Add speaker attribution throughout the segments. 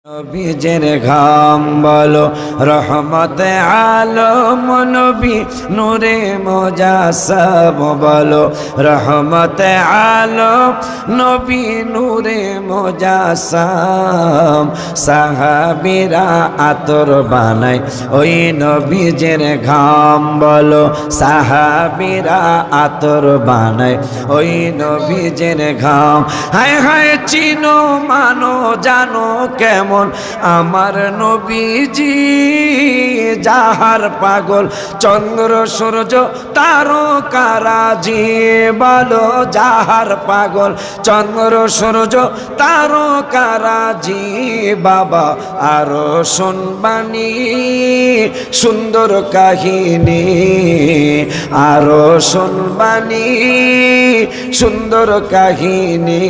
Speaker 1: নবীজের ঘাম বলো রহমতে আলম নবী নূরে মুজাসসাম বলো রহমতে আলম নবী নূরে মুজাসসাম সাহাবীরা আতর বানায় ওই নবীজের ঘাম বলো সাহাবীরা আতর বানায় ওই নবীজের ঘাম হায় হায় চিনো মানো জানো কেমন আমার নবীজি যাহার পাগল চন্দ্র সূর্য তারকারাজি বলো যাহার পাগল চন্দ্র সূর্য তারকারাজি বাবা আরো শুনবানি সুন্দর কাহিনী আরো শুনবানি সুন্দর কাহিনী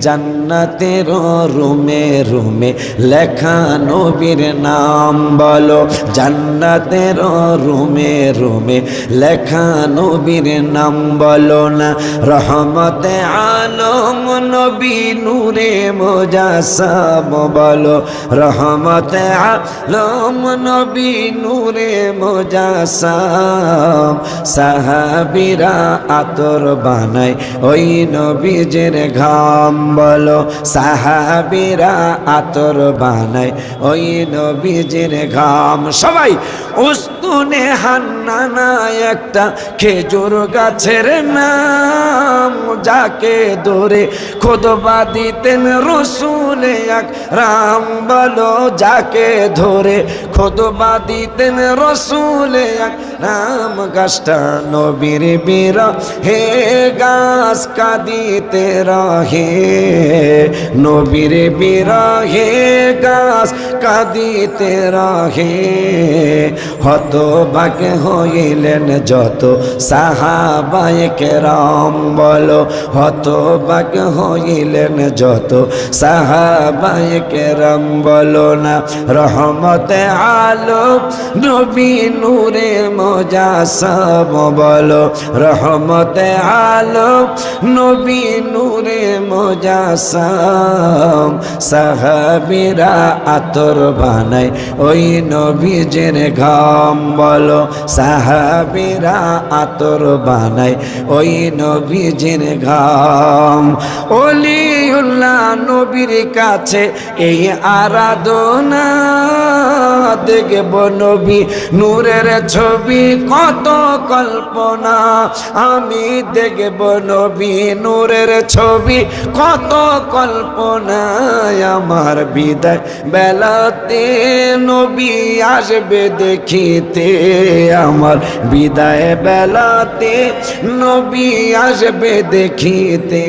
Speaker 1: জান্নাতের রুমে রুমে লেখা নবীর নাম বলো জান্নাতের রুমে রুমে লেখা নবীর নাম বলো না রহমতে আলম নবী নূরে মুজাসসাম বলো রহমতে আলম নবী নূরে মুজাসসাম সাহাবীরা আতর বানায় ওই নবীজের ঘাম বলো সাহাবীরা আতর বানায় ওই নবীজের ঘাম সবাই উস্তুনে হান্নানা একটা খেজুর গাছের নাম যাকে ধরে খুতবা দিতেন রাসূল আকরাম বলো যাকে ধরে খুতবা দিতেন রাসূল আকরাম গাছটা নবীর বিরহে গাছ কাঁদিতে রহে নবীর বিরহে গাছ কাঁদিতে রহে হতবাক হইলেন যত সাহাবায়ে কেরাম বলো হতবাক হইলেন যত সাহাবায়ে কেরাম বলো না রহমতে আলম নবী নূরে মুজাসসাম বলো রহমতে আলম নবী নূরে মুজাসসাম সাহাবীরা আতর বানায় ওই নবীজের ঘাম বলো সাহাবীরা আতর বানায় ওই নবীজের ঘাম ওলিউল্লাহ নবীর কাছে এই আরাধনা দেখব নবী নূরের ছবি কত কল্পনা আমি দেখব নবী নূরের ছবি কত কল্পনায় আমার বিদায় বেলাতে নবী আসবে দেখিতে আমার বিদায় বেলাতে নবী আসবে দেখিতে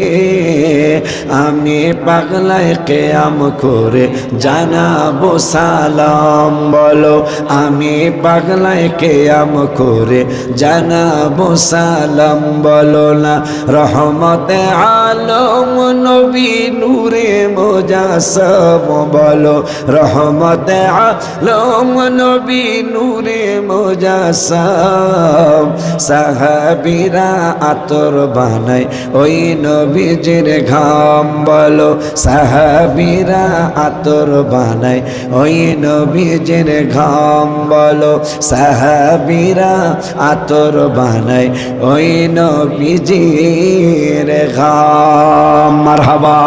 Speaker 1: আমি পাগলায় কিয়াম করে জানাবো সালাম বলো আমি পাগলায় কিয়াম করে জানাবো সালাম বলো না রহমতে আলম নবী নূরে মুজাসসাম বলো রহমতে আলম নবী নূরে মুজাসসাম সাহাবীরা আতর বানায় ওই নবীজের ঘাম বলো সাহাবীরা আতর বানায় ওই নবীজের ঘাম বলো সাহাবীরা আতর বানায় ওই নবীজের ঘাম মারহাবা।